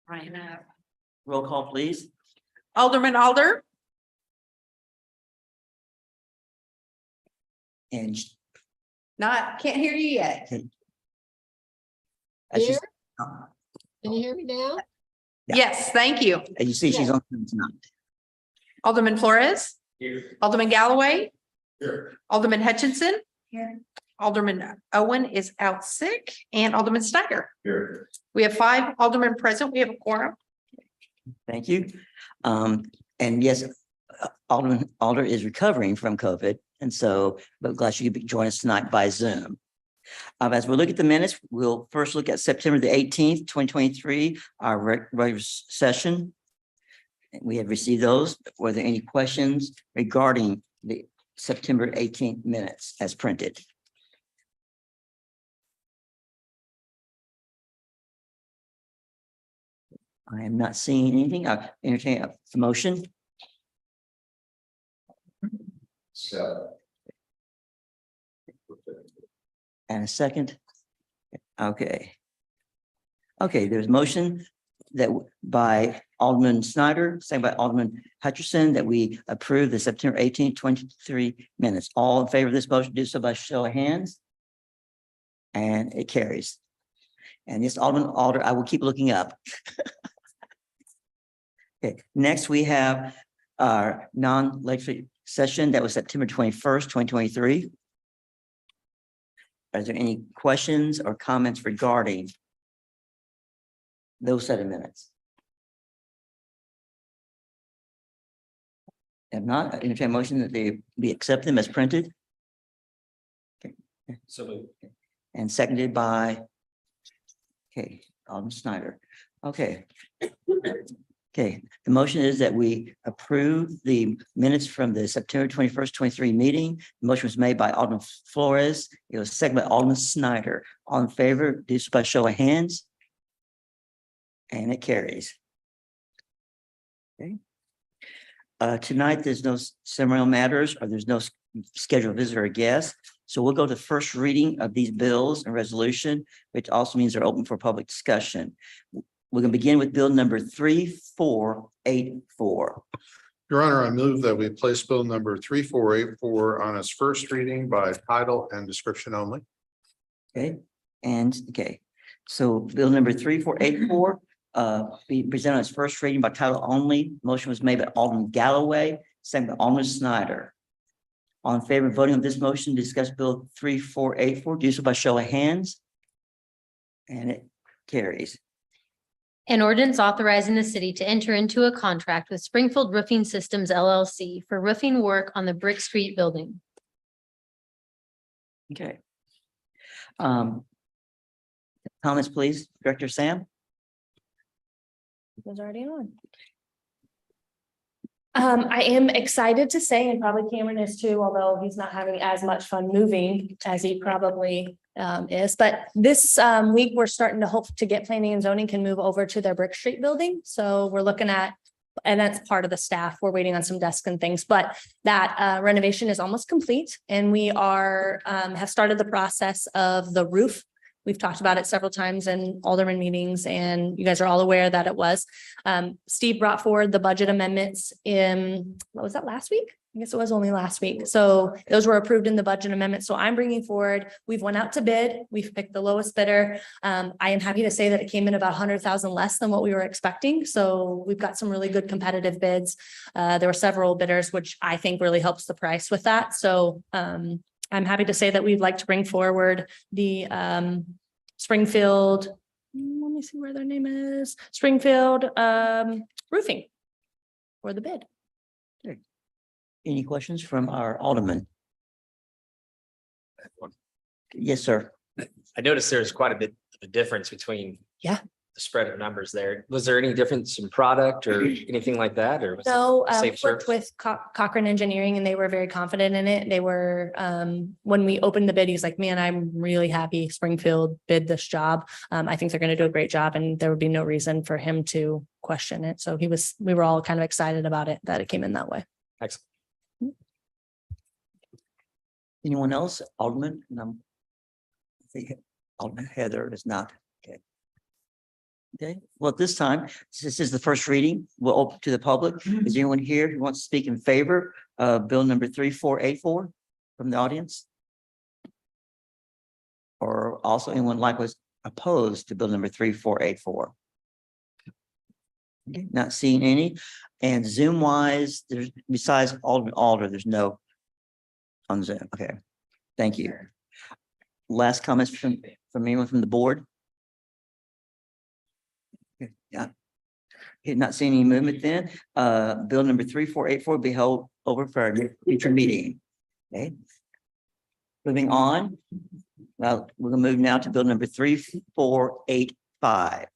Right now. Roll call, please. Alderman Alder, And can't hear you yet. as you, Here? Can you hear me now? Yeah. Yes, thank you. as you see, she's on tonight. Alderman Flores, Here. Alderman Galloway, Here. Alderman Hutchinson. Here. Alderman Owen is out sick and Alderman Snyder. Here. We have 5 aldermen present. We have a quorum. Thank you. And yes, Alderman Alder is recovering from COVID. And so, but glad she could join us tonight by Zoom. As we look at the minutes, we'll first look at September the 18th, 2023, our regular session. We have received those. Were there any questions regarding the September 18th minutes as printed? I am not seeing anything. I entertain a motion. So. And a second. Okay. Okay, there's motion that by Alderman Snyder, second by Alderman Hutchinson, that we approve the September 18th, 23 minutes. All in favor of this motion, do so by show of hands. And it carries. And this Alderman Alder, I will keep looking up. Okay, next we have our non-legislative session that was September 21st, 2023. Are there any questions or comments regarding those set of minutes? If not, I entertain a motion that they be accepted them as printed. Okay. So. And seconded by, okay, Alderman Snyder. Okay. Okay, the motion is that we approve the minutes from the September 21st, 23 meeting. The motion was made by Alderman Flores. It was seconded by Alderman Snyder. All in favor, do so by show of hands. And it carries. Okay. Tonight, there's no ceremonial matters or there's no scheduled visitor or guest. So we'll go to first reading of these bills and resolution, which also means they're open for public discussion. We're going to begin with bill number 3484. Your Honor, I move that we place bill number 3484 on its first reading by title and description only. Okay, and okay, so bill number 3484 be presented on its first reading by title only. Motion was made by Alderman Galloway, second by Alderman Snyder. All in favor of voting on this motion, discuss bill 3484, do so by show of hands. And it carries. An ordinance authorizing the city to enter into a contract with Springfield Roofing Systems LLC for roofing work on the Brick Street building. Okay. Comments, please, Director Sam? Was already on. I am excited to say, and probably Cameron is too, although he's not having as much fun moving as he probably is. But this week, we're starting to hope to get planning and zoning can move over to their Brick Street building. So we're looking at, and that's part of the staff. We're waiting on some desks and things, but that renovation is almost complete. And we are have started the process of the roof. We've talked about it several times in Alderman meetings, and you guys are all aware that it was. Steve brought forward the budget amendments in, what was that, last week? I guess it was only last week. So those were approved in the budget amendment. So I'm bringing forward, we've went out to bid. We've picked the lowest bidder. I am happy to say that it came in about 100,000 less than what we were expecting. So we've got some really good competitive bids. There were several bidders, which I think really helps the price with that. So I'm happy to say that we'd like to bring forward the Springfield, let me see where their name is, Springfield Roofing for the bid. Any questions from our Alderman? Yes, sir. I noticed there's quite a bit of a difference between. Yeah. spread of numbers there. Was there any difference in product or anything like that, or? was it So same worked service? with Cochrane Engineering and they were very confident in it. They were, when we opened the bid, he's like, man, I'm really happy Springfield bid this job. I think they're going to do a great job and there would be no reason for him to question it. So we were all kind of excited about it, that it came in that way. Excellent. Anyone else? Alderman? No. I think Alderman Heather is not. Okay. Okay, well, at this time, this is the first reading. We'll open to the public. Is anyone here who wants to speak in favor of bill number 3484 from the audience? Or also anyone likewise opposed to bill number 3484? Okay, not seeing any. And Zoom wise, there's besides Alderman Alder, there's no on Zoom. Okay, thank you. Last comments from anyone from the board? Okay, yeah. Okay, not seeing any movement then. Bill number 3484 will be held over for our future meeting. Okay. Moving on. Well, we're gonna move now to bill number 3485.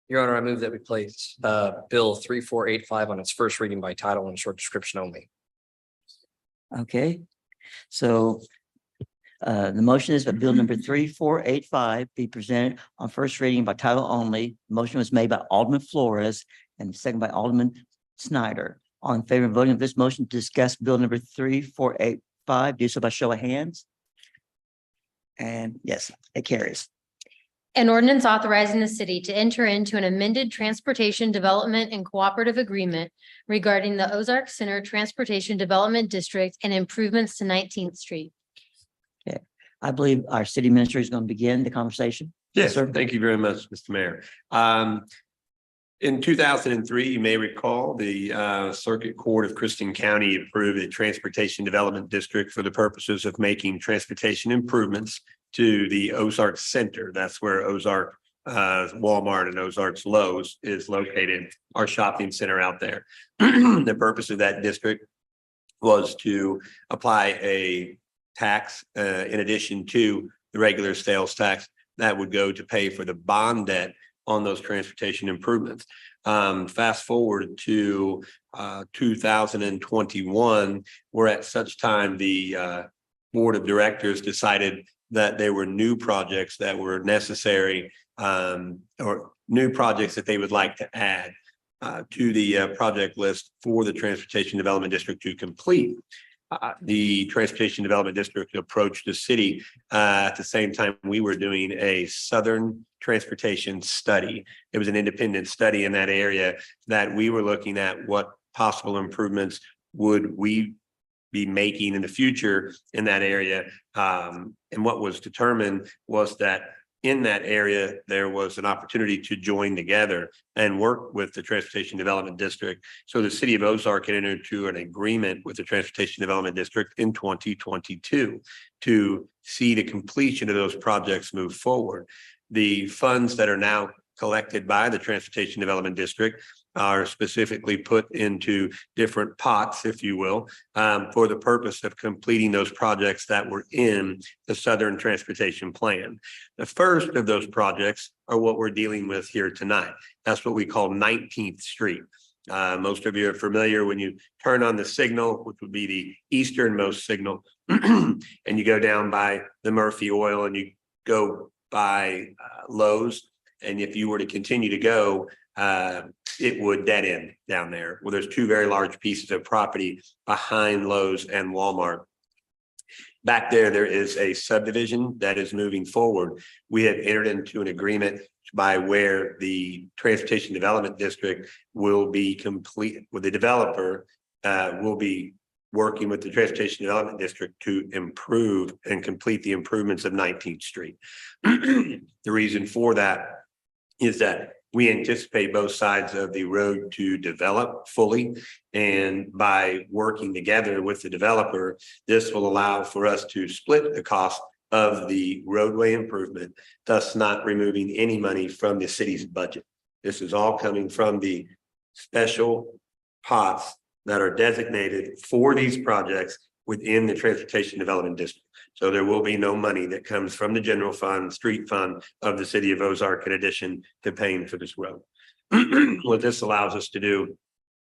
Your Honor, I move that we place Bill 3485 on its first reading by title and short description only. Okay, so the motion is that bill number 3485 be presented on first reading by title only. Motion was made by Alderman Flores and second by Alderman Snyder. All in favor of voting of this motion to discuss bill number 3485, do so by show of hands. And yes, it carries. An ordinance authorizing the city to enter into an amended transportation development and cooperative agreement regarding the Ozark Center Transportation Development District and improvements to 19th Street. I believe our city administrator is going to begin the conversation. Yes, sir. thank you very much, Mr. Mayor. In 2003, you may recall the Circuit Court of Christian County approved a transportation development district for the purposes of making transportation improvements to the Ozark Center. That's where Ozark Walmart and Ozark's Lowe's is located, our shopping center out there. The purpose of that district was to apply a tax in addition to the regular sales tax that would go to pay for the bond debt on those transportation improvements. Fast forward to 2021, where at such time the board of directors decided that there were new projects that were necessary or new projects that they would like to add to the project list for the Transportation Development District to complete. The Transportation Development District approached the city at the same time we were doing a Southern transportation study. It was an independent study in that area that we were looking at what possible improvements would we be making in the future in that area. And what was determined was that in that area, there was an opportunity to join together and work with the Transportation Development District. So the city of Ozark had entered into an agreement with the Transportation Development District in 2022 to see the completion of those projects move forward. The funds that are now collected by the Transportation Development District are specifically put into different pots, if you will, for the purpose of completing those projects that were in the Southern Transportation Plan. The first of those projects are what we're dealing with here tonight. That's what we call 19th Street. Most of you are familiar when you turn on the signal, which would be the easternmost signal, and you go down by the Murphy Oil and you go by Lowe's. And if you were to continue to go, it would dead end down there. Well, there's two very large pieces of property behind Lowe's and Walmart. Back there is a subdivision that is moving forward. We have entered into an agreement by where the Transportation Development District will be complete with the developer, will be working with the Transportation Development District to improve and complete the improvements of 19th Street. The reason for that is that we anticipate both sides of the road to develop fully. And by working together with the developer, this will allow for us to split the cost of the roadway improvement, thus not removing any money from the city's budget. This is all coming from the special pots that are designated for these projects within the Transportation Development District. So there will be no money that comes from the general fund, street fund of the city of Ozark in addition to paying for this road. What this allows us to do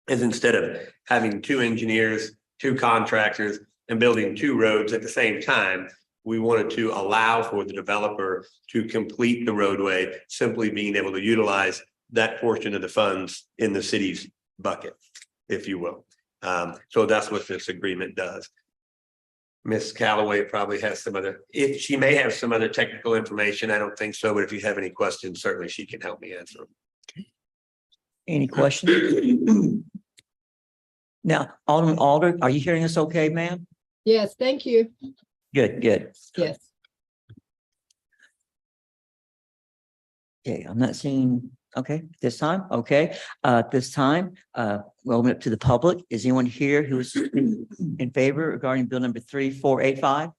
is instead of having two engineers, two contractors, and building two roads at the same time, we wanted to allow for the developer to complete the roadway, simply being able to utilize that portion of the funds in the city's bucket, if you will. So that's what this agreement does. Ms. Callaway probably has some other, if she may have some other technical information, I don't think so, but if you have any questions, certainly she can help me answer them. Any questions? Now, Alderman Alder, are you hearing us okay, ma'am? Yes, thank you. Good, good. Yes. Okay, I'm not seeing, okay, this time, okay. This time, we'll open it to the public. Is anyone here who is in favor regarding bill number 3485?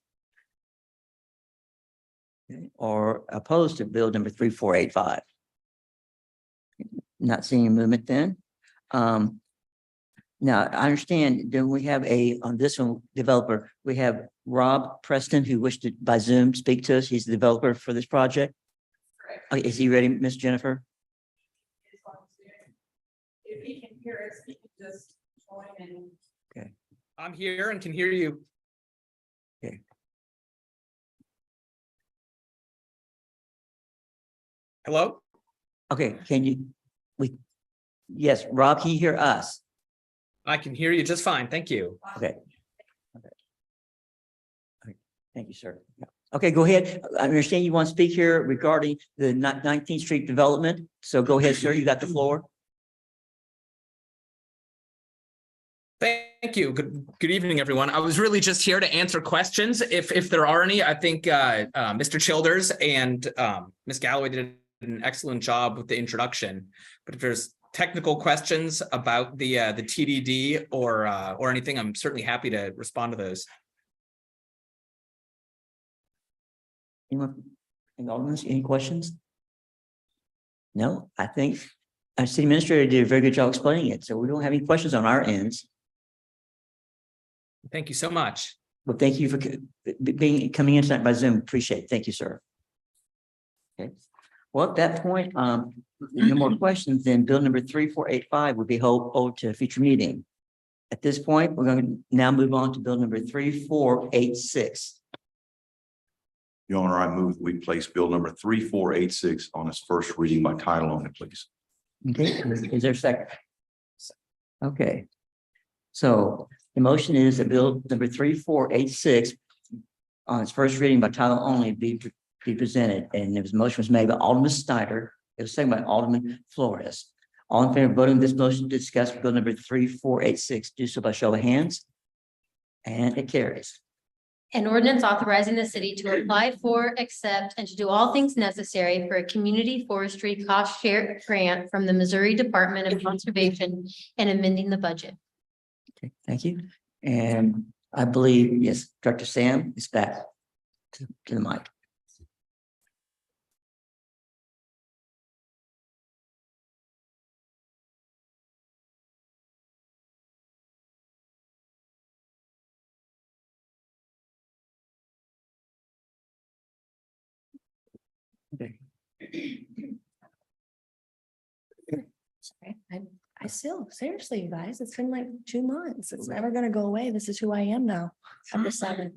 Okay, or opposed to bill number 3485? Not seeing a movement then. Now, I understand, then we have on this one, developer, we have Rob Preston, who wished to, by Zoom, speak to us. He's the developer for this project. Okay, is he ready, Miss Jennifer? If he can hear us, he can just join in. I'm here and can hear you. Okay. Hello? Okay, yes, Rob, can you hear us? I can hear you just fine. Thank you. Okay. Thank you, sir. Okay, go ahead. I understand you want to speak here regarding the 19th Street development. So go ahead, sir. You got the floor. Thank you. Good evening, everyone. I was really just here to answer questions if there are any. I think Mr. Childers and Ms. Galloway did an excellent job with the introduction. But if there's technical questions about the TDD or anything, I'm certainly happy to respond to those. Anyone? Any questions? No, I think our city administrator did a very good job explaining it. So we don't have any questions on our ends. Thank you so much. Well, thank you for coming in tonight by Zoom. Appreciate it. Thank you, sir. Okay. Well, at that point, no more questions, then bill number 3485 will be held to a future meeting. At this point, we're going to now move on to bill number 3486. Your Honor, I move we place bill number 3486 on its first reading by title only, please. Okay, is there a second? Okay. So the motion is that bill number 3486 on its first reading by title only be presented. And there was motion was made by Alderman Snyder. It was seconded by Alderman Flores. All in favor of voting this motion to discuss bill number 3486, do so by show of hands. And it carries. An ordinance authorizing the city to apply for, accept, and to do all things necessary for a community forestry cost share grant from the Missouri Department of Conservation and amending the budget. Okay, thank you. And I believe, yes, Director Sam is back to the mic. Okay. Sorry, I still, seriously, you guys, it's been like 2 months. It's never gonna go away. This is who I am now. I've decided.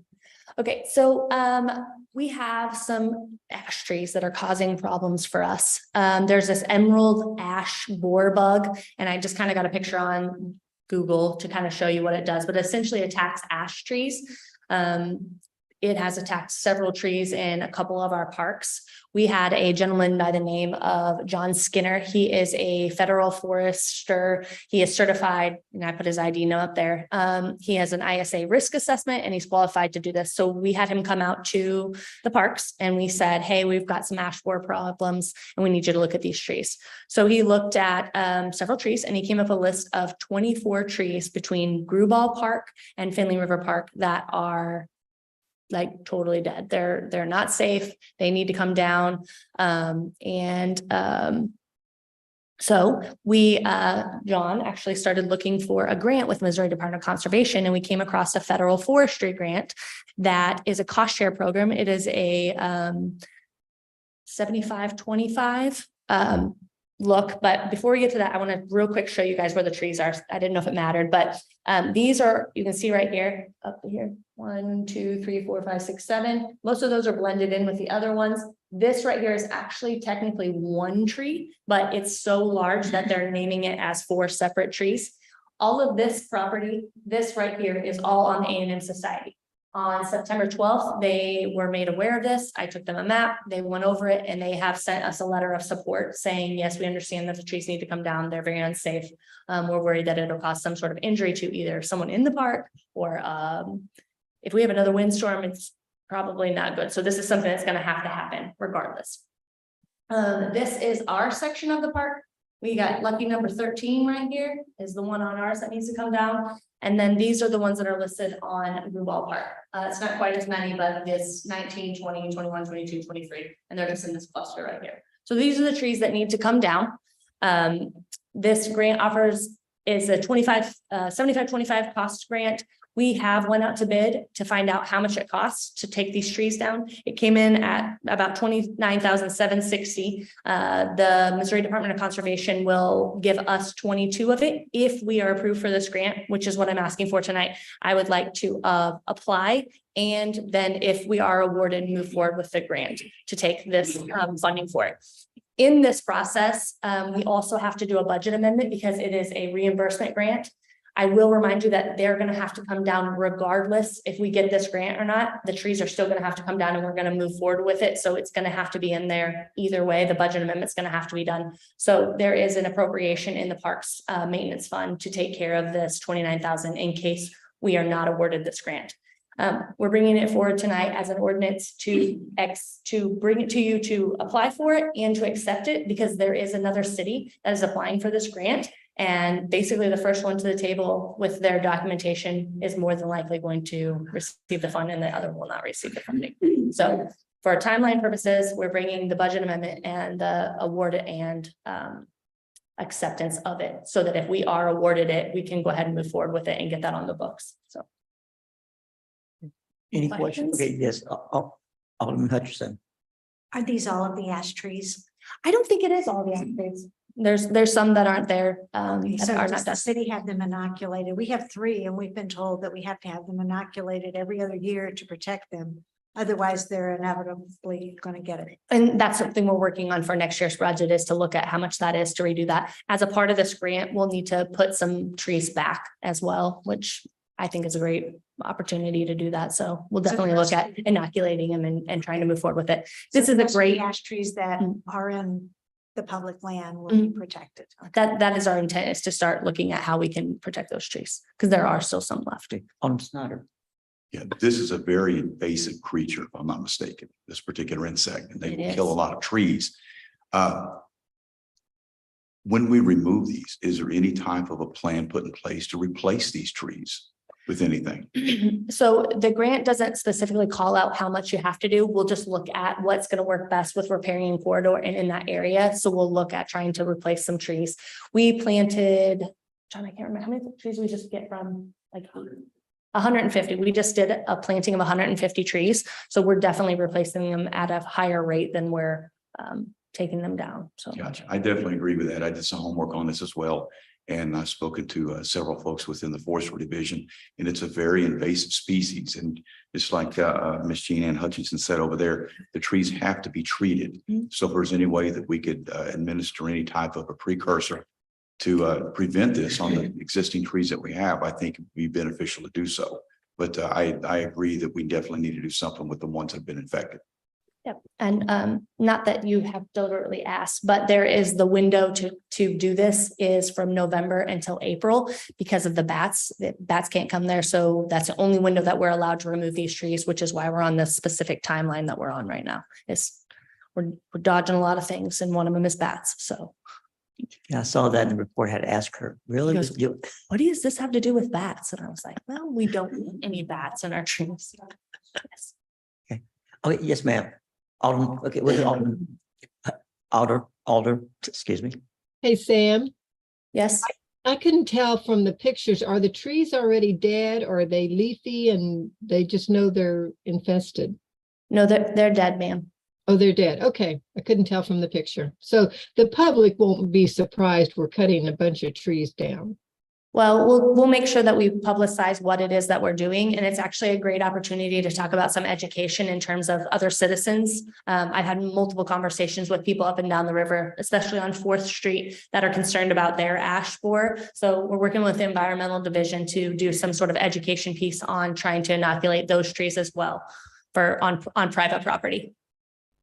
Okay, so we have some ash trees that are causing problems for us. There's this emerald ash borer bug, and I just kind of got a picture on Google to kind of show you what it does, but essentially attacks ash trees. It has attacked several trees in a couple of our parks. We had a gentleman by the name of John Skinner. He is a federal forester. He is certified, and I put his ID note up there. He has an ISA risk assessment and he's qualified to do this. So we had him come out to the parks and we said, hey, we've got some ash borer problems and we need you to look at these trees. So he looked at several trees and he came up with a list of 24 trees between Gruball Park and Finley River Park that are like totally dead. They're not safe. They need to come down. So we, John actually started looking for a grant with Missouri Department of Conservation, and we came across a federal forestry grant that is a cost share program. It is a 75-25 look. But before we get to that, I want to real quick show you guys where the trees are. I didn't know if it mattered, but these are, you can see right here, up here, 1, 2, 3, 4, 5, 6, 7. Most of those are blended in with the other ones. This right here is actually technically one tree, but it's so large that they're naming it as 4 separate trees. All of this property, this right here is all on the A&M Society. On September 12th, they were made aware of this. I took them a map, they went over it, and they have sent us a letter of support saying, yes, we understand that the trees need to come down. They're very unsafe. We're worried that it'll cause some sort of injury to either someone in the park or if we have another windstorm, it's probably not good. So this is something that's going to happen regardless. This is our section of the park. We got lucky number 13 right here is the one on ours that needs to come down. And then these are the ones that are listed on Rubal Park. It's not quite as many, but this 19, 20, 21, 22, 23, and they're just in this cluster right here. So these are the trees that need to come down. This grant is a 75-25 cost grant. We have went out to bid to find out how much it costs to take these trees down. It came in at about $29,760. The Missouri Department of Conservation will give us 22 of it if we are approved for this grant, which is what I'm asking for tonight. I would like to apply, and then if we are awarded, move forward with the grant to take this funding for it. In this process, we also have to do a budget amendment because it is a reimbursement grant. I will remind you that they're going to have to come down regardless if we get this grant or not. The trees are still going to have to come down and we're going to move forward with it. So it's going to have to be in there either way. The budget amendment is going to have to be done. So there is an appropriation in the parks maintenance fund to take care of this $29,000 in case we are not awarded this grant. We're bringing it forward tonight as an ordinance to bring it to you to apply for it and to accept it, because there is another city that is applying for this grant. And basically the first one to the table with their documentation is more than likely going to receive the fund and the other will not receive the funding. So for timeline purposes, we're bringing the budget amendment and the award and acceptance of it so that if we are awarded it, we can go ahead and move forward with it and get that on the books. So. Any questions? Okay, yes, Alderman Hutchinson. Are these all of the ash trees? I don't think it is all the ash trees. There's some that aren't there. Okay, so that are does not the done. city have them inoculated? We have 3 and we've been told that we have to have them inoculated every other year to protect them. Otherwise, they're inevitably going to get it. And that's something we're working on for next year's budget, is to look at how much that is to redo that. As a part of this grant, we'll need to put some trees back as well, which I think is a great opportunity to do that. So we'll definitely look at inoculating them and trying to move forward with it. This is a great ash trees that are in the public land will be protected. that is our intent, is to start looking at how we can protect those trees, because there are still some left. Alderman Snyder. Yeah, this is a very invasive creature, if I'm not mistaken, this particular insect, and they It will is. kill a lot of trees. When we remove these, is there any type of a plan put in place to replace these trees with anything? So the grant doesn't specifically call out how much you have to do. We'll just look at what's going to work best with repairing corridor and in that area. So we'll look at trying to replace some trees. We planted, John, I can't remember how many trees we just get from, like 150. We just did a planting of 150 trees. So we're definitely replacing them at a higher rate than we're taking them down. So Gotcha. I definitely agree with that. I did some homework on this as well. And I've spoken to several folks within the forestry division, and it's a very invasive species. And it's like Ms. Jean Ann Hutchinson said over there, the trees have to be treated. So if there's any way that we could administer any type of a precursor to prevent this on the existing trees that we have, I think it would be beneficial to do so. But I agree that we definitely need to do something with the ones that have been infected. yep. And not that you have deliberately asked, but there is the window to do this is from November until April because of the bats. The bats can't come there. So that's the only window that we're allowed to remove these trees, which is why we're on this specific timeline that we're on right now. We're dodging a lot of things, and one of them is bats. So Yeah, I saw that in the report. I had to ask her, really? He goes, what does this have to do with bats? And I was like, well, we don't want any bats in our trees. Yes. Okay, yes, ma'am. Alderman, okay, was it Alderman? Alder, excuse me. Hey, Sam, Yes. I couldn't tell from the pictures, are the trees already dead or are they leafy and they just know they're infested? No, they're dead, ma'am. Oh, they're dead. Okay, I couldn't tell from the picture. So the public won't be surprised we're cutting a bunch of trees down. Well, we'll make sure that we publicize what it is that we're doing, and it's actually a great opportunity to talk about some education in terms of other citizens. I've had multiple conversations with people up and down the river, especially on 4th Street, that are concerned about their ash borer. So we're working with the Environmental Division to do some sort of education piece on trying to inoculate those trees as well for on private property.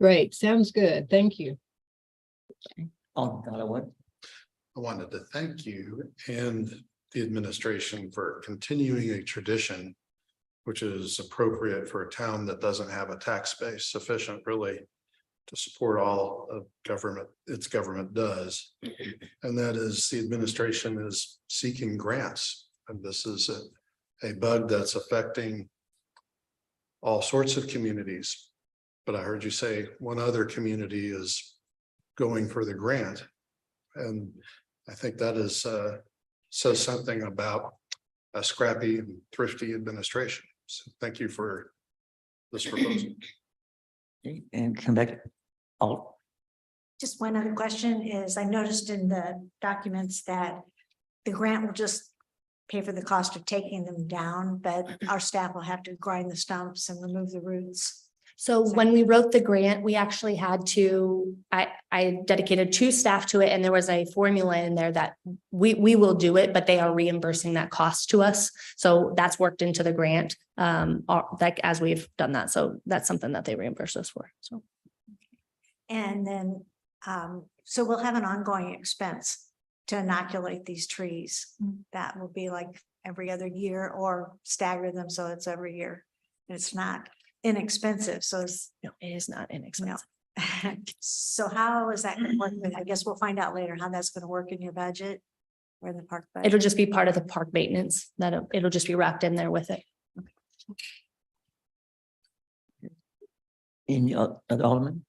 Great, sounds good. Thank you. Alderman Galloway. I wanted to thank you and the administration for continuing a tradition which is appropriate for a town that doesn't have a tax base sufficient really to support all of government, its government does. And that is the administration is seeking grants. And this is a bug that's affecting all sorts of communities. But I heard you say one other community is going for the grant. And I think that is says something about a scrappy and thrifty administration. So thank you for this proposal. Okay, and come back. Oh, Just one other question is, I noticed in the documents that the grant will just pay for the cost of taking them down, but our staff will have to grind the stumps and remove the roots. So when we wrote the grant, we actually had to, I dedicated 2 staff to it, and there was a formula in there that we will do it, but they are reimbursing that cost to us. So that's worked into the grant, like as we've done that. So that's something that they reimburse us for. So. And then, so we'll have an ongoing expense to inoculate these trees. That will be like every other year or stagger them so it's every year. And it's not inexpensive, so it's. No, it is not inexpensive. So how is that gonna work? I guess we'll find out later how that's gonna work in your budget or in the park budget. It'll just be part of the park maintenance, that it'll just be wrapped in there with it. any other Alderman?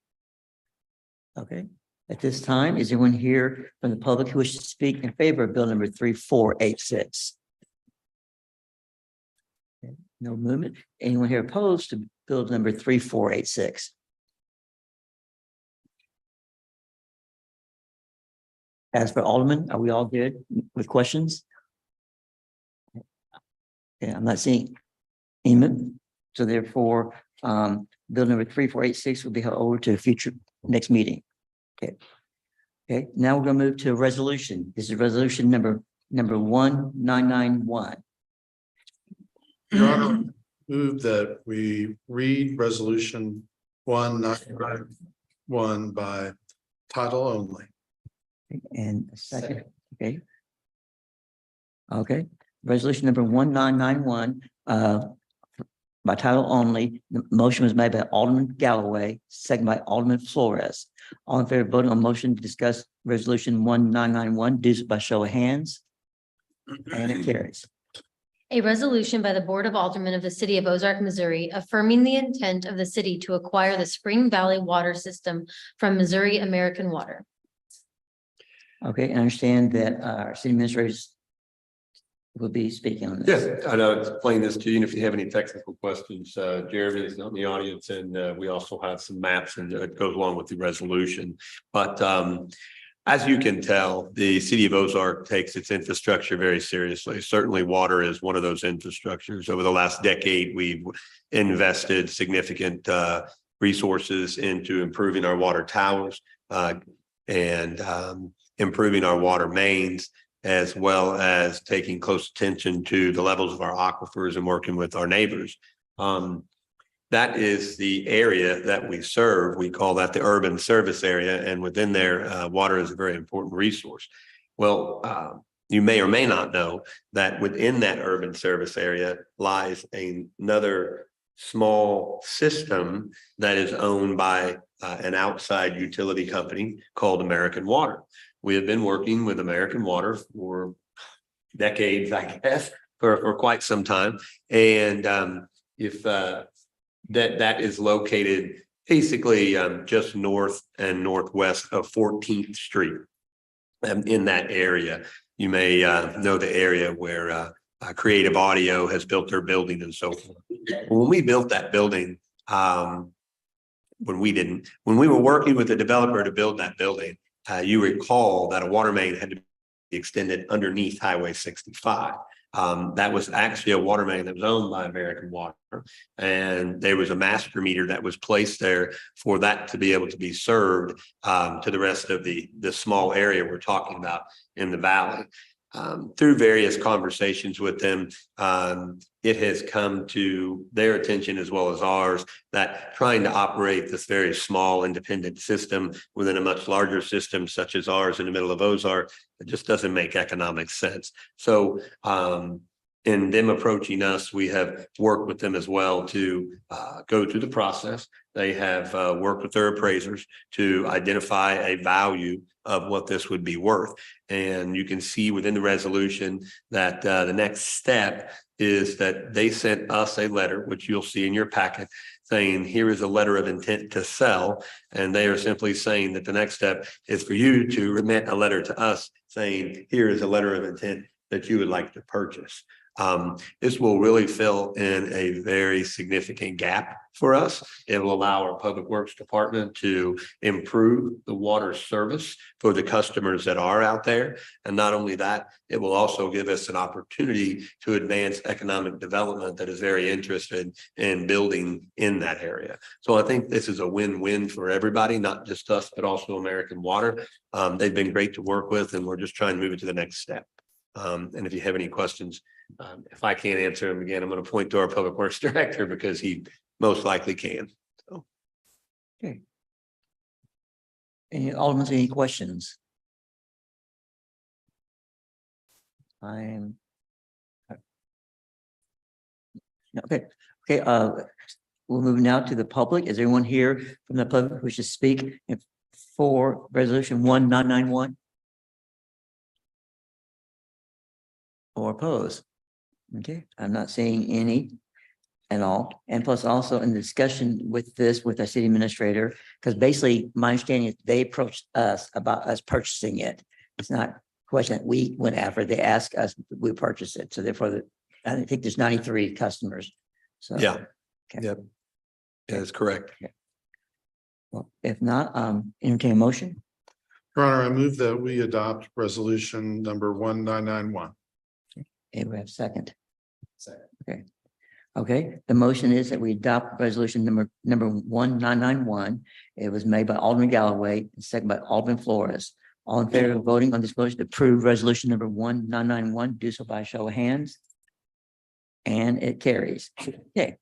Okay, at this time, is anyone here from the public who wishes to speak in favor of bill number 3486? No movement. Anyone here opposed to bill number 3486? As for Alderman, are we all good with questions? Yeah, I'm not seeing any movement. So therefore, bill number 3486 will be held over to a future next meeting. Okay. Okay, now we're going to move to a resolution. This is resolution number 1991. Your Honor, move that we read resolution 1991 by title only. And a second, okay. Okay, resolution number 1991, by title only. The motion was made by Alderman Galloway, second by Alderman Flores. All in favor of voting on motion to discuss resolution 1991, do so by show of hands. And it carries. A resolution by the Board of Aldermen of the City of Ozark, Missouri, affirming the intent of the city to acquire the Spring Valley Water System from Missouri American Water. Okay, I understand that our city administrators will be speaking on this. Yes, I know, explain this to you, and if you have any technical questions, Jeremy is in the audience, and we also have some maps and it goes along with the resolution. But as you can tell, the city of Ozark takes its infrastructure very seriously. Certainly water is one of those infrastructures. Over the last decade, we've invested significant resources into improving our water towers and improving our water mains, as well as taking close attention to the levels of our aquifers and working with our neighbors. That is the area that we serve. We call that the urban service area. And within there, water is a very important resource. Well, you may or may not know that within that urban service area lies another small system that is owned by an outside utility company called American Water. We have been working with American Water for decades, I guess, for quite some time. And if that is located basically just north and northwest of 14th Street. in that area. You may know the area where Creative Audio has built their building and so forth. When we built that building, when we were working with the developer to build that building, you recall that a water main had to be extended underneath Highway 65. That was actually a water main that was owned by American Water. And there was a master meter that was placed there for that to be able to be served to the rest of the small area we're talking about in the valley. Through various conversations with them, it has come to their attention as well as ours that trying to operate this very small independent system within a much larger system such as ours in the middle of Ozark, it just doesn't make economic sense. So in them approaching us, we have worked with them as well to go through the process. They have worked with their appraisers to identify a value of what this would be worth. And you can see within the resolution that the next step is that they sent us a letter, which you'll see in your packet, saying here is a letter of intent to sell. And they are simply saying that the next step is for you to remit a letter to us saying here is a letter of intent that you would like to purchase. This will really fill in a very significant gap for us. It will allow our public works department to improve the water service for the customers that are out there. And not only that, it will also give us an opportunity to advance economic development that is very interested in building in that area. So I think this is a win-win for everybody, not just us, but also American Water. They've been great to work with, and we're just trying to move it to the next step. And if you have any questions, if I can't answer them again, I'm going to point to our public works director because he most likely can. So. Okay. Alderman, any questions? I'm. Okay. We'll move now to the public. Is everyone here from the public who wishes to speak for resolution 1991? Or oppose? Okay, I'm not seeing any at all. And plus also in discussion with this with our city administrator, because basically my understanding is they approached us about us purchasing it. It's not a question that we went after. They asked us, we purchase it. So therefore, I think there's 93 customers. So Yeah. Okay. Yep. Yeah, that's correct. Okay. Well, if not, entertain a motion. Your Honor, I move that we adopt resolution number 1991. And we have second. Second. Okay, the motion is that we adopt resolution number 1991. It was made by Alderman Galloway and second by Alderman Flores. All in favor of voting on this motion to approve resolution number 1991, do so by a show of hands. And it carries. Okay,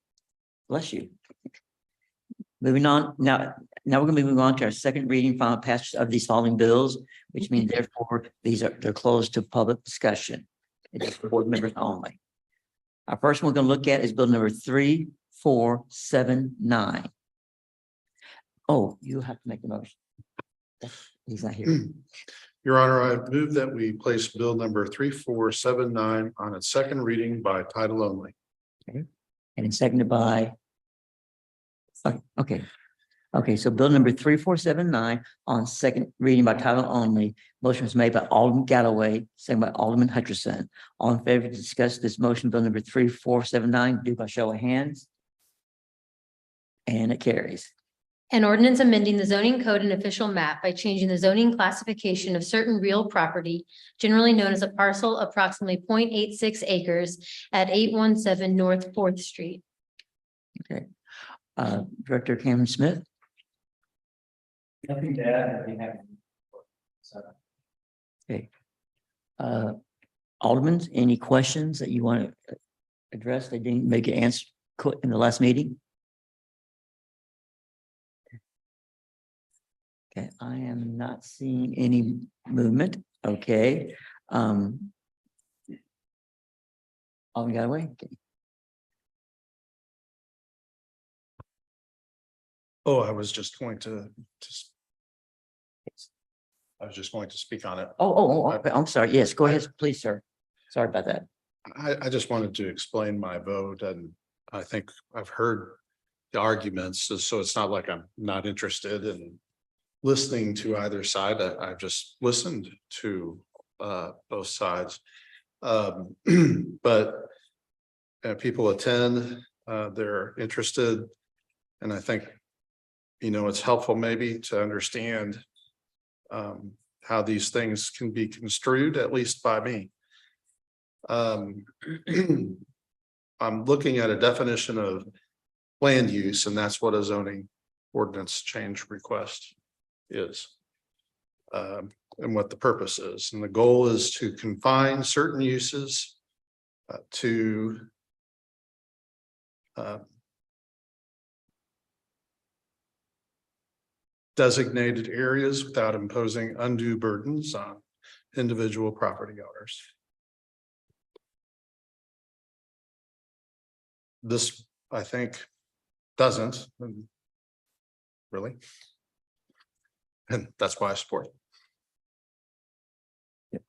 bless you. Moving on, now we're going to be moving on to our second reading, final passage of these following bills, which means therefore they're closed to public discussion. It's for board members only. Our first one we're going to look at is bill number 3479. Oh, you have to make the motion. He's not here. Your Honor, I move that we place bill number 3479 on its second reading by title only. Okay, and it's seconded by. Okay, so bill number 3479 on second reading by title only. Motion was made by Alderman Galloway, second by Alderman Hutcherson. All in favor to discuss this motion, bill number 3479, do by show of hands. And it carries. An ordinance amending the zoning code and official map by changing the zoning classification of certain real property, generally known as a parcel approximately 0.86 acres at 817 North 4th Street. Okay. Director Cameron Smith. Nothing to add. Okay. Alderman, any questions that you want to address? They didn't make an answer in the last meeting. Okay, I am not seeing any movement. Okay. Alderman Galloway. Okay. Oh, I was just going to speak on it. Okay. I'm sorry. Yes, go ahead, please, sir. Sorry about that. I just wanted to explain my vote, and I think I've heard the arguments, so it's not like I'm not interested in listening to either side. I've just listened to both sides. But people attend, they're interested. And I think, it's helpful maybe to understand how these things can be construed, at least by me. I'm looking at a definition of land use, and that's what a zoning ordinance change request is. And what the purpose is. And the goal is to confine certain uses to designated areas without imposing undue burdens on individual property owners. This, I think, doesn't really. And that's why I support it.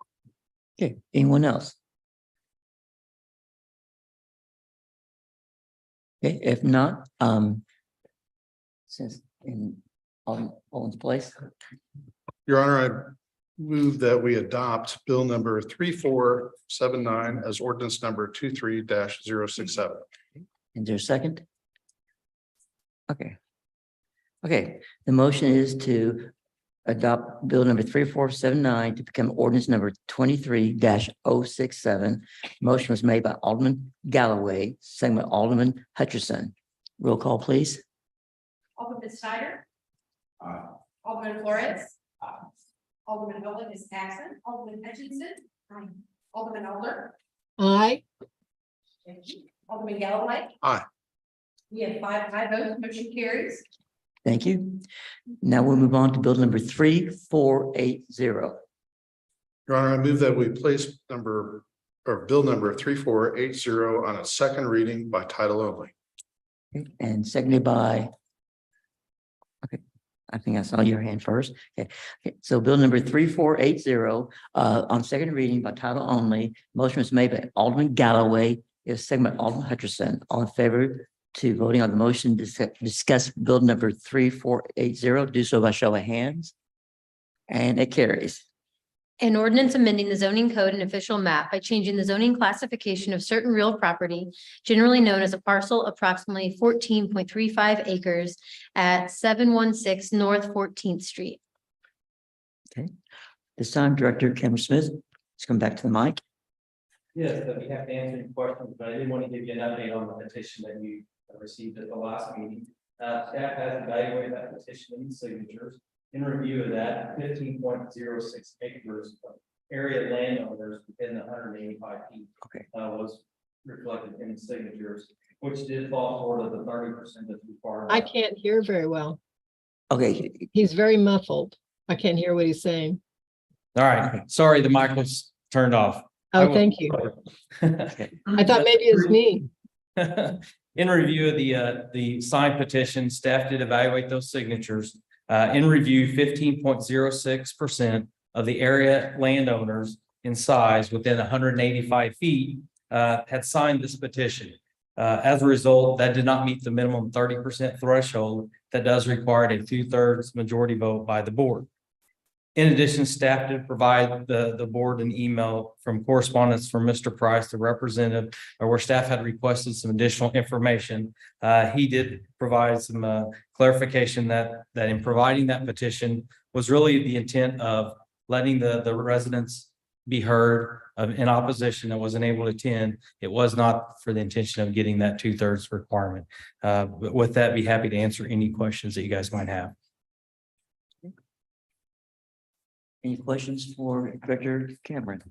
Okay, anyone else? Okay, if not, since in Owen's place, Your Honor, I move that we adopt bill number 3479 as ordinance number 23-067. is there a second? Okay. Okay, the motion is to adopt bill number 3479 to become ordinance number 23-067. Motion was made by Alderman Galloway, second by Alderman Hutchinson. Roll call, please. Alderman Snyder. Alderman Flores. Alderman Owen is absent. Alderman Hutchinson. Alderman Elder. Aye. Alderman Galloway. Aye. We have 5 aye votes, motion carries. Thank you. Now we'll move on to bill number 3480. Your Honor, I move that we place bill number 3480 on a second reading by title only. And seconded by. Okay, I think I saw your hand first. Okay, so bill number 3480 on second reading by title only. Motion was made by Alderman Galloway, is seconded by Alderman Hutchinson. All in favor to voting on the motion to discuss bill number 3480, do so by show of hands. And it carries. An ordinance amending the zoning code and official map by changing the zoning classification of certain real property generally known as a parcel approximately 14.35 acres at 716 North 14th Street. This time, Director Cameron Smith, let's come back to the mic. Yes, I'd be happy to answer your questions, but I did want to give you an update on the petition that you received at the last meeting. Staff has evaluated that petition and signatures. In review of that, 15.06 acres of area landowners within the 185 feet. Okay. Was reflected in the signatures, which did fall short of the 30% that's required. I can't hear very well. Okay, He's very muffled. I can't hear what he's saying. All right, sorry, the mic was turned off. Oh, thank you. I thought maybe it was me. In review of the signed petition, staff did evaluate those signatures. In review, 15.06% of the area landowners in size within 185 feet had signed this petition. As a result, that did not meet the minimum 30% threshold that does require a 2/3 majority vote by the board. In addition, staff did provide the board an email from correspondence from Mr. Price, the representative, where staff had requested some additional information. He did provide some clarification that in providing that petition was really the intent of letting the residents be heard in opposition that wasn't able to attend. It was not for the intention of getting that 2/3 requirement. But with that, be happy to answer any questions that you guys might have. any questions for Director Cameron?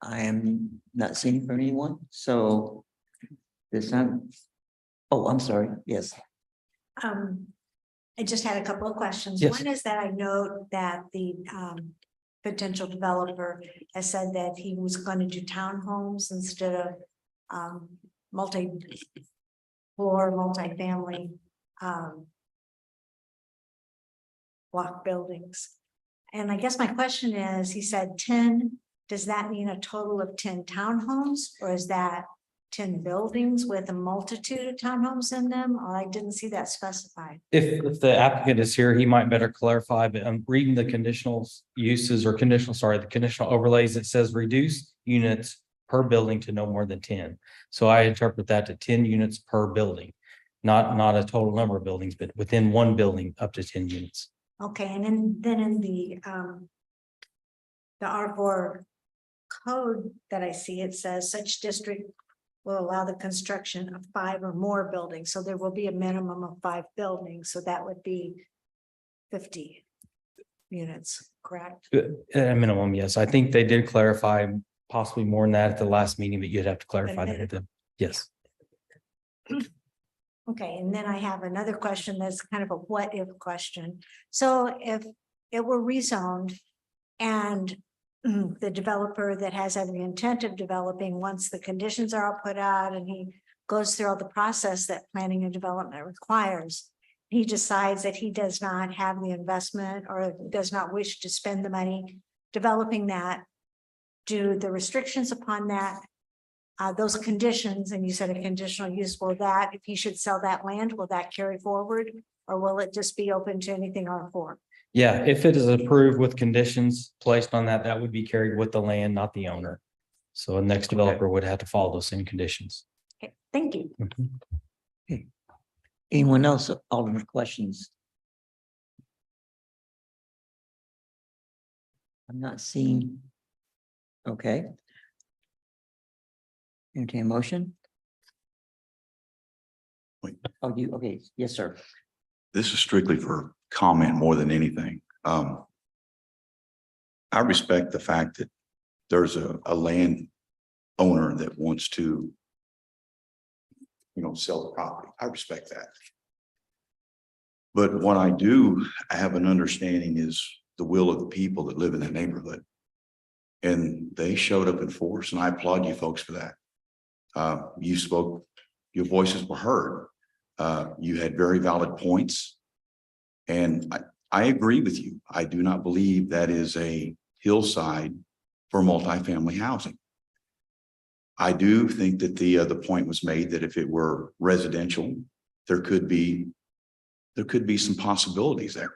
I am not seeing from anyone, so this time, oh, I'm sorry, yes. I just had a couple of questions. Yes. One is that I know that the potential developer has said that he was going to do townhomes instead of multi-floor, multi-family block buildings. And I guess my question is, he said 10, does that mean a total of 10 townhomes, or is that 10 buildings with a multitude of townhomes in them? I didn't see that specified. If the applicant is here, he might better clarify, but I'm reading the conditional uses or the conditional overlays. It says reduce units per building to no more than 10. So I interpret that to 10 units per building, not a total number of buildings, but within one building up to 10 units. Okay, and then in the R4 code that I see, it says such district will allow the construction of 5 or more buildings. So there will be a minimum of 5 buildings. So that would be 50 units, correct? At a minimum, yes. I think they did clarify possibly more than that at the last meeting, but you'd have to clarify that with them. Yes. Okay, and then I have another question that's kind of a what if question. So if it were rezoned and the developer that has every intent of developing, once the conditions are all put out and he goes through all the process that planning and development requires, he decides that he does not have the investment or does not wish to spend the money developing that, do the restrictions upon that, those conditions, and you said a conditional use, will that, if he should sell that land, will that carry forward? Or will it just be open to anything R4? Yeah, if it is approved with conditions placed on that, that would be carried with the land, not the owner. So a next developer would have to follow those same conditions. Okay, thank you. Okay. Anyone else, Alderman, questions? I'm not seeing. Okay. Entertain a motion? Wait. Oh, you, okay, yes, sir. This is strictly for comment more than anything. I respect the fact that there's a land owner that wants to, sell the property. I respect that. But what I do have an understanding is the will of the people that live in that neighborhood. And they showed up in force, and I applaud you folks for that. You spoke, your voices were heard. You had very valid points. And I agree with you. I do not believe that is a hillside for multifamily housing. I do think that the point was made that if it were residential, there could be some possibilities there.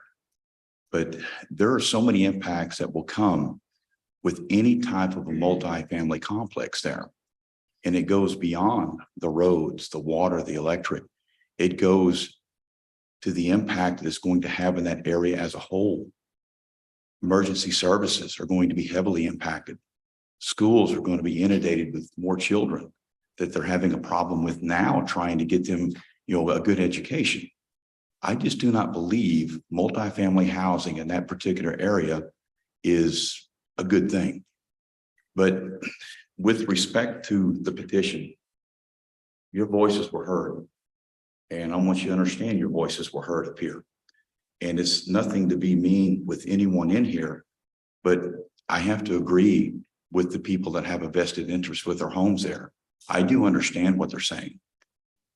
But there are so many impacts that will come with any type of a multifamily complex there. And it goes beyond the roads, the water, the electric. It goes to the impact that it's going to have in that area as a whole. Emergency services are going to be heavily impacted. Schools are going to be inundated with more children that they're having a problem with now, trying to get them, a good education. I just do not believe multifamily housing in that particular area is a good thing. But with respect to the petition, your voices were heard. And I want you to understand your voices were heard up here. And it's nothing to be mean with anyone in here, but I have to agree with the people that have a vested interest with their homes there. I do understand what they're saying.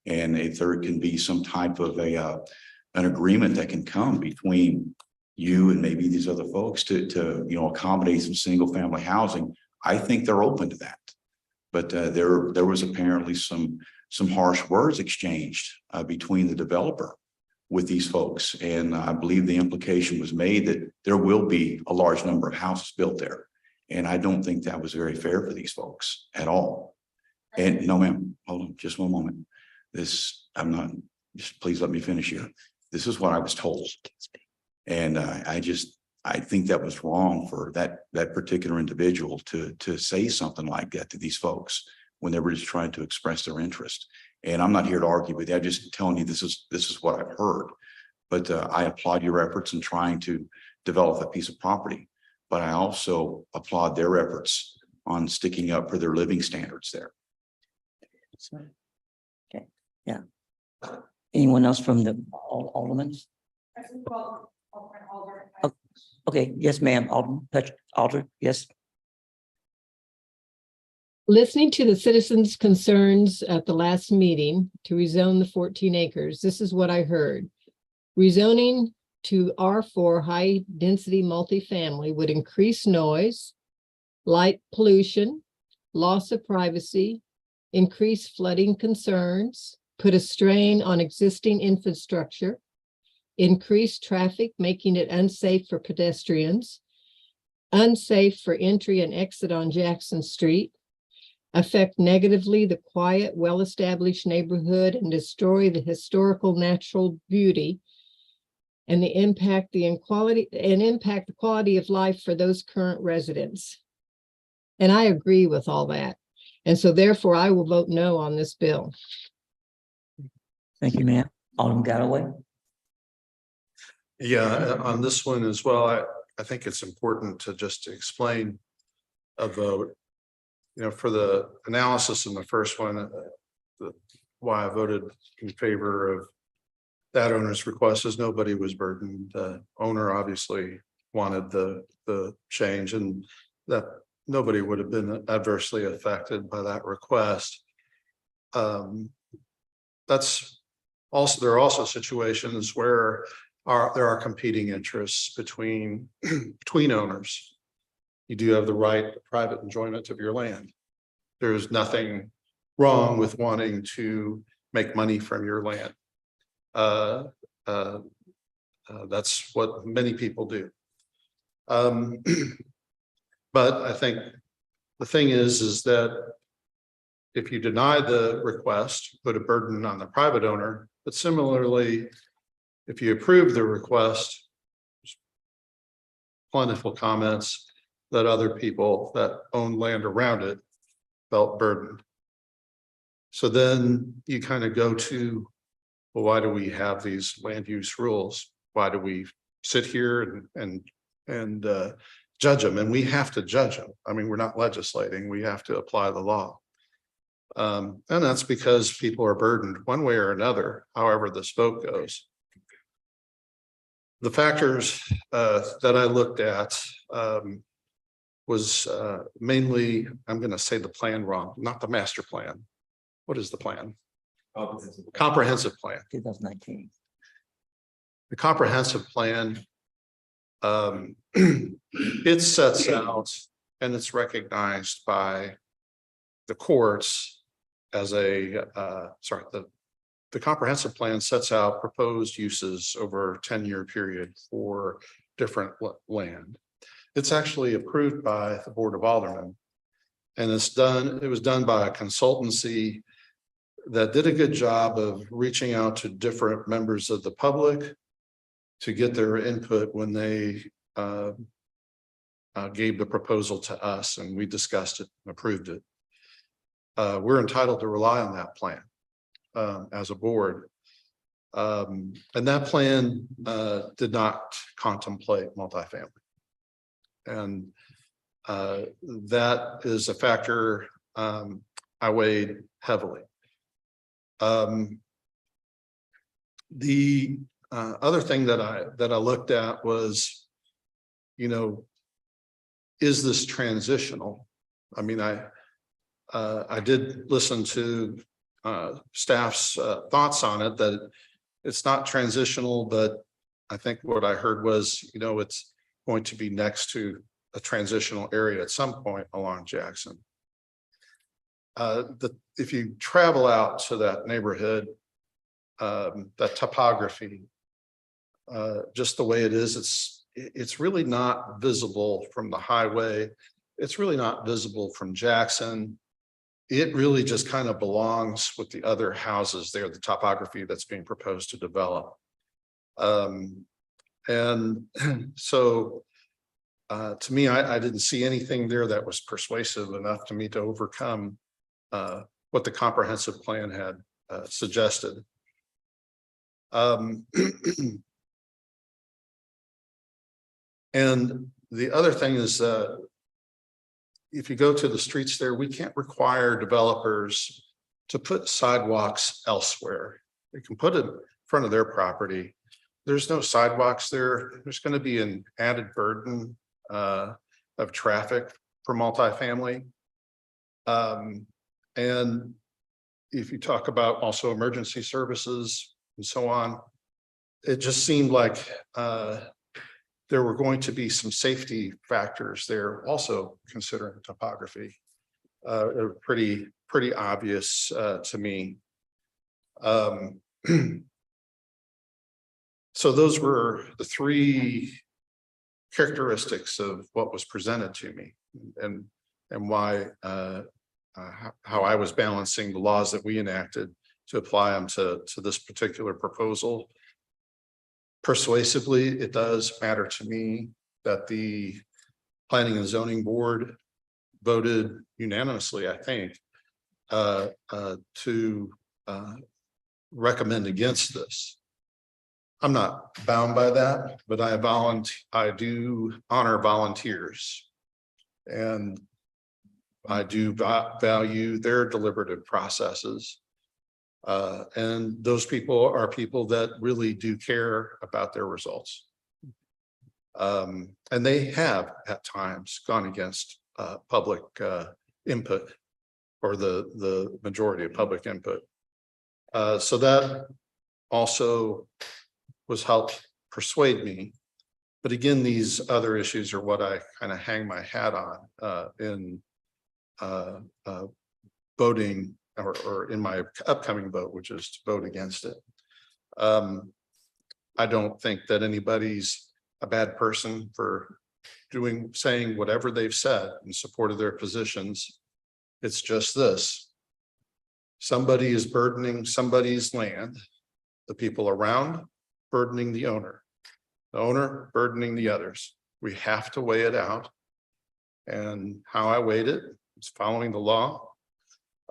And if there can be some type of an agreement that can come between you and maybe these other folks to accommodate some single family housing, I think they're open to that. But there was apparently some harsh words exchanged between the developer with these folks. And I believe the implication was made that there will be a large number of houses built there. And I don't think that was very fair for these folks at all. And no, ma'am, hold on just one moment. Just please let me finish here. This is what I was told. And I think that was wrong for that particular individual to say something like that to these folks when they were just trying to express their interest. And I'm not here to argue with you. I'm just telling you this is what I've heard. But I applaud your efforts in trying to develop a piece of property. But I also applaud their efforts on sticking up for their living standards there. Okay, yeah. Anyone else from the aldermen? Okay, yes, ma'am. Alder, yes. Listening to the citizens' concerns at the last meeting to rezone the 14 acres, this is what I heard. Rezoning to R4 high-density multifamily would increase noise, light pollution, loss of privacy, increase flooding concerns, put a strain on existing infrastructure, increase traffic, making it unsafe for pedestrians, unsafe for entry and exit on Jackson Street, affect negatively the quiet, well-established neighborhood and destroy the historical natural beauty and impact the quality of life for those current residents. And I agree with all that. And so therefore I will vote no on this bill. Thank you, ma'am. Alderman Galloway. Yeah, on this one as well, I think it's important to just explain a vote. You know, for the analysis in the first one, why I voted in favor of that owner's request is nobody was burdened. The owner obviously wanted the change, and that nobody would have been adversely affected by that request. That's also, there are also situations where there are competing interests between owners. You do have the right to private enjoyment of your land. There's nothing wrong with wanting to make money from your land. That's what many people do. But I think the thing is that if you deny the request, put a burden on the private owner, but similarly, if you approve the request, plentiful comments that other people that own land around it felt burdened. So then you kind of go to, well, why do we have these land use rules? Why do we sit here and judge them? And we have to judge them. I mean, we're not legislating, we have to apply the law. And that's because people are burdened one way or another, however this vote goes. The factors that I looked at was mainly, I'm going to say the plan wrong, not the master plan. What is the plan? Comprehensive plan. 2019. The comprehensive plan, it sets out and it's recognized by the courts as a, the comprehensive plan sets out proposed uses over a 10-year period for different land. It's actually approved by the Board of Aldermen, and it was done by a consultancy that did a good job of reaching out to different members of the public to get their input when they gave the proposal to us, and we discussed it and approved it. We're entitled to rely on that plan as a board. And that plan did not contemplate multifamily. And that is a factor I weighed heavily. The other thing that I looked at was, you know, is this transitional? I mean, I did listen to staff's thoughts on it, that it's not transitional, but I think what I heard was, you know, it's going to be next to a transitional area at some point along Jackson. If you travel out to that neighborhood, that topography, just the way it is, it's really not visible from the highway. It's really not visible from Jackson. It really just kind of belongs with the other houses there, the topography that's being proposed to develop. And so to me, I didn't see anything there that was persuasive enough to me to overcome what the comprehensive plan had suggested. And the other thing is, if you go to the streets there, we can't require developers to put sidewalks elsewhere. They can put it in front of their property. There's no sidewalks there. There's going to be an added burden of traffic for multifamily. And if you talk about also emergency services and so on, it just seemed like there were going to be some safety factors there also, considering topography. are pretty obvious to me. So those were the three characteristics of what was presented to me and why how I was balancing the laws that we enacted to apply them to this particular proposal. Persuasively, it does matter to me that the Planning and Zoning Board voted unanimously, I think, to recommend against this. I'm not bound by that, but I do honor volunteers. And I do value their deliberative processes. And those people are people that really do care about their results. And they have at times gone against public input or the majority of public input. So that also was helped persuade me. But again, these other issues are what I kind of hang my hat on in voting or in my upcoming vote, which is to vote against it. I don't think that anybody's a bad person for saying whatever they've said in support of their positions. It's just this. Somebody is burdening somebody's land, the people around burdening the owner burdening the others. We have to weigh it out. And how I weighed it was following the law,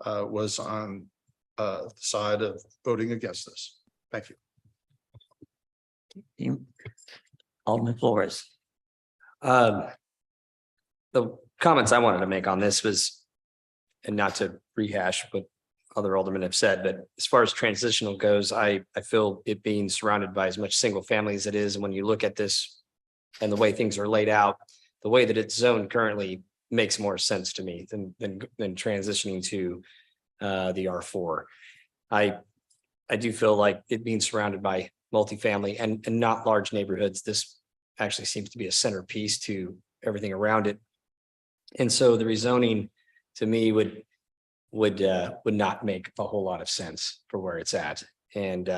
was on the side of voting against this. Thank you. Alderman Flores. The comments I wanted to make on this was, and not to rehash what other aldermen have said, but as far as transitional goes, I feel it being surrounded by as much single family as it is. And when you look at this and the way things are laid out, the way that it's zoned currently makes more sense to me than transitioning to the R4. I do feel like it being surrounded by multifamily and not large neighborhoods, this actually seems to be a centerpiece to everything around it. And so the rezoning to me would not make a whole lot of sense for where it's at. And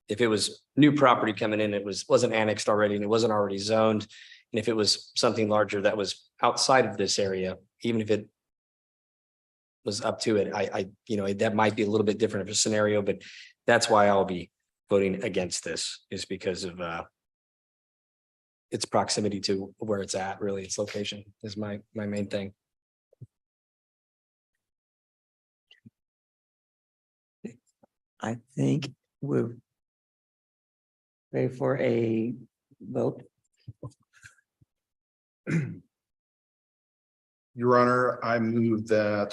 if it was new property coming in, it wasn't annexed already and it wasn't already zoned. And if it was something larger that was outside of this area, even if it was up to it, that might be a little bit different of a scenario, but that's why I'll be voting against this, is because of its proximity to where it's at. Really, its location is my main thing. I think we're ready for a vote. Your Honor, I move that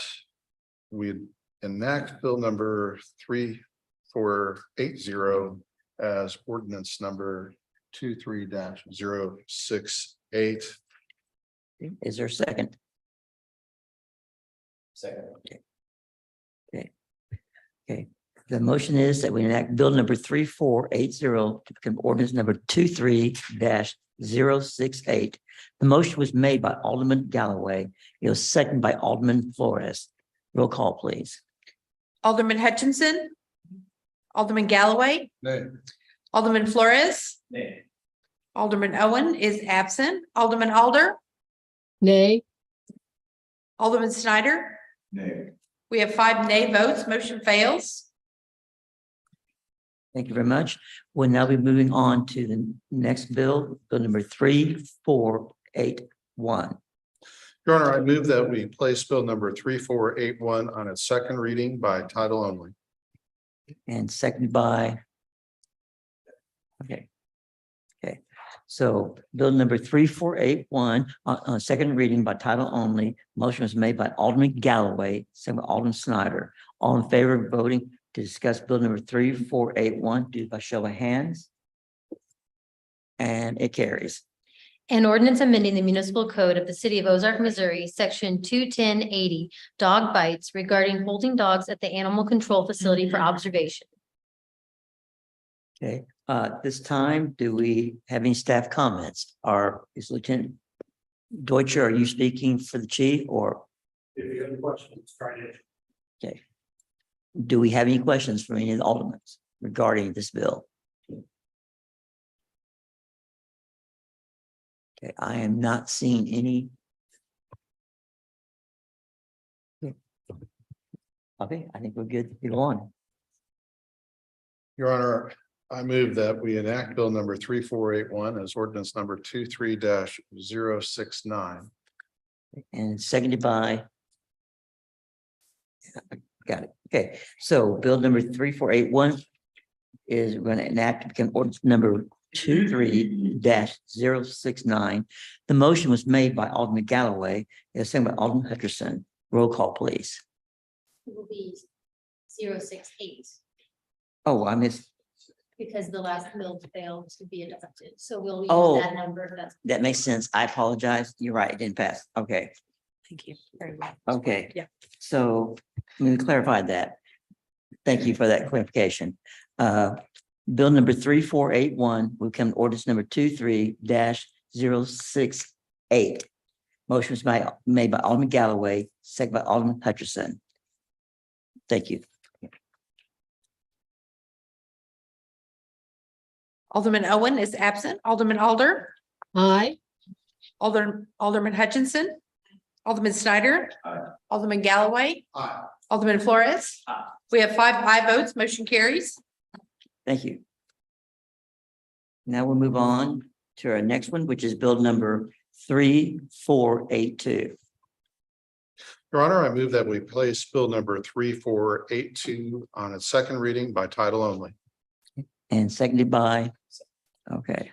we enact bill number 3480 as ordinance number 23-068. Is there a second? Second. Okay. The motion is that we enact bill number 3480 to become ordinance number 23-068. The motion was made by Alderman Galloway. It was seconded by Alderman Flores. Roll call, please. Alderman Hutchinson. Alderman Galloway. Nay. Alderman Flores. Nay. Alderman Owen is absent. Alderman Alder. Nay. Alderman Snyder. Nay. We have 5 nay votes. Motion fails. Thank you very much. We'll now be moving on to the next bill, bill number 3481. Your Honor, I move that we place bill number 3481 on its second reading by title only. And seconded by. Okay. So bill number 3481 on second reading by title only. Motion was made by Alderman Galloway, seconded by Alderman Snyder. All in favor of voting to discuss bill number 3481, do by show of hands. And it carries. An ordinance amending the municipal code of the city of Ozark, Missouri, section 21080, dog bites regarding holding dogs at the animal control facility for observation. Okay, this time, do we have any staff comments? Is Lieutenant Deutscher, are you speaking for the chief or If you have any questions, try to. Okay. Do we have any questions from any of the aldermen regarding this bill? Okay, I am not seeing any. Okay, I think we're good to go on. Your Honor, I move that we enact bill number 3481 as ordinance number 23-069. And seconded by. Got it. Okay, so bill number 3481 is going to enact become ordinance number 23-069. The motion was made by Alderman Galloway, and seconded by Alderman Hutcherson. Roll call, please. It will be 068 Oh, I missed. because the last bill failed to be adopted. So we'll Oh. use that number. That's That makes sense. I apologize. You're right. It didn't pass. Okay. Thank you very much. Okay. Yeah. So let me clarify that. Thank you for that clarification. Bill number 3481 will become ordinance number 23-068. Motion was made by Alderman Galloway, second by Alderman Hutcherson. Thank you. Alderman Owen is absent. Alderman Alder, Aye. Alderman Hutchinson, Alderman Snyder, Alderman Galloway, Aye. Alderman Flores. We have 5 aye votes. Motion carries. Thank you. Now we'll move on to our next one, which is bill number 3482. Your Honor, I move that we place bill number 3482 on its second reading by title only. And seconded by, okay.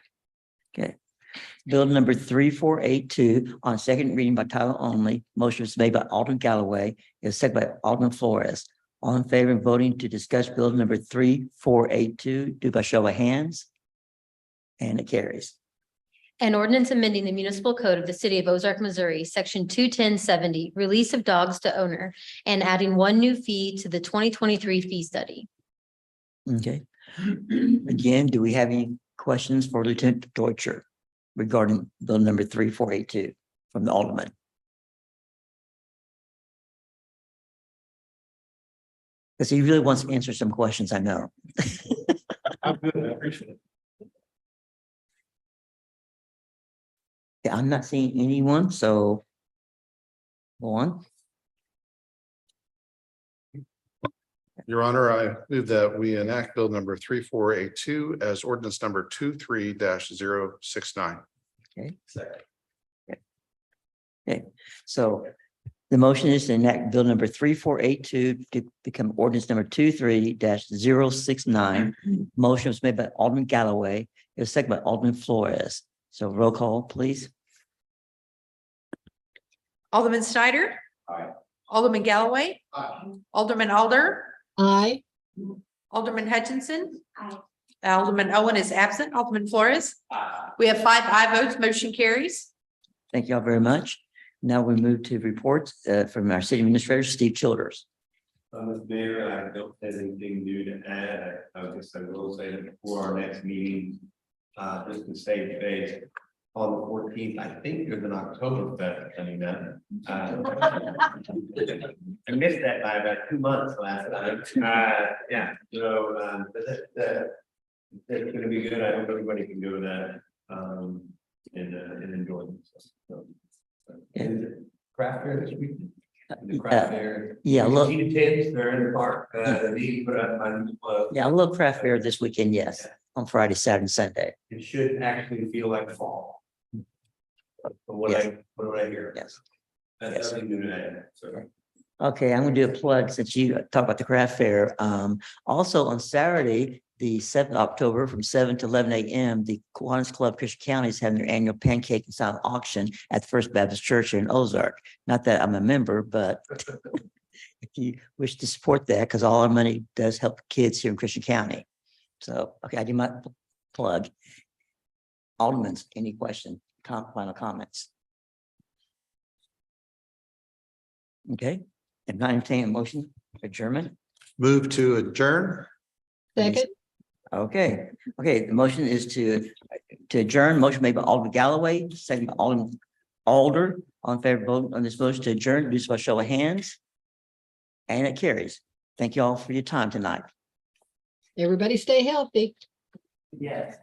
Okay. Bill number 3482 on second reading by title only. Motion was made by Alderman Galloway, is seconded by Alderman Flores. All in favor of voting to discuss bill number 3482, do by show of hands. And it carries. An ordinance amending the municipal code of the city of Ozark, Missouri, section 21070, release of dogs to owner, and adding 1 new fee to the 2023 fee study. Okay. Again, do we have any questions for Lieutenant Deutscher regarding bill number 3482 from the Alderman? Because he really wants to answer some questions, I know. I'm good, I appreciate it. Yeah, I'm not seeing anyone, so go on. Your Honor, I move that we enact bill number 3482 as ordinance number 23-069. Okay. Second. Okay, so the motion is to enact bill number 3482 to become ordinance number 23-069. Motion was made by Alderman Galloway, it was seconded by Alderman Flores. So roll call, please. Alderman Snyder. Aye. Alderman Galloway. Alderman Alder, Aye. Alderman Hutchinson. Alderman Owen is absent. Alderman Flores. We have 5 aye votes. Motion carries. Thank you all very much. Now we move to reports from our city administrator, Steve Childers. Mr. Mayor, I don't have anything new to add. I guess I will say that before our next meeting, just to save face, on the 14th, I think there's an Oktoberfest coming up. I missed that by about 2 months last time. Yeah, so, but that's gonna be good. I hope everybody can go to that, and enjoy themselves. So, is it craft fair this week? The craft fair. Yeah, look. See the tents, they're in the park, they put up on, Yeah, a little craft fair this weekend, yes, on Friday, Saturday, and Sunday. it should actually feel like fall. From what Yes. from what I hear. Yes. That's Yes. nothing new to add, so. Okay, I'm gonna do a plug since you talked about the craft fair. Also on Saturday, the 7th of October from 7 to 11 a.m., the Kiwanis Club Christian County is having their annual pancake and salad auction at the First Baptist Church here in Ozark. Not that I'm a member, but if you wish to support that, because all our money does help kids here in Christian County. So, okay, I do my plug. Alderman, any question, final comments? Okay, if not entertaining a motion, adjournment. Move to adjourn. Second. Okay, the motion is to adjourn. Motion made by Alderman Galloway, second by Alderman Alder. On favor, vote on this motion to adjourn, do so by show of hands. And it carries. Thank you all for your time tonight. Everybody stay healthy. Yes.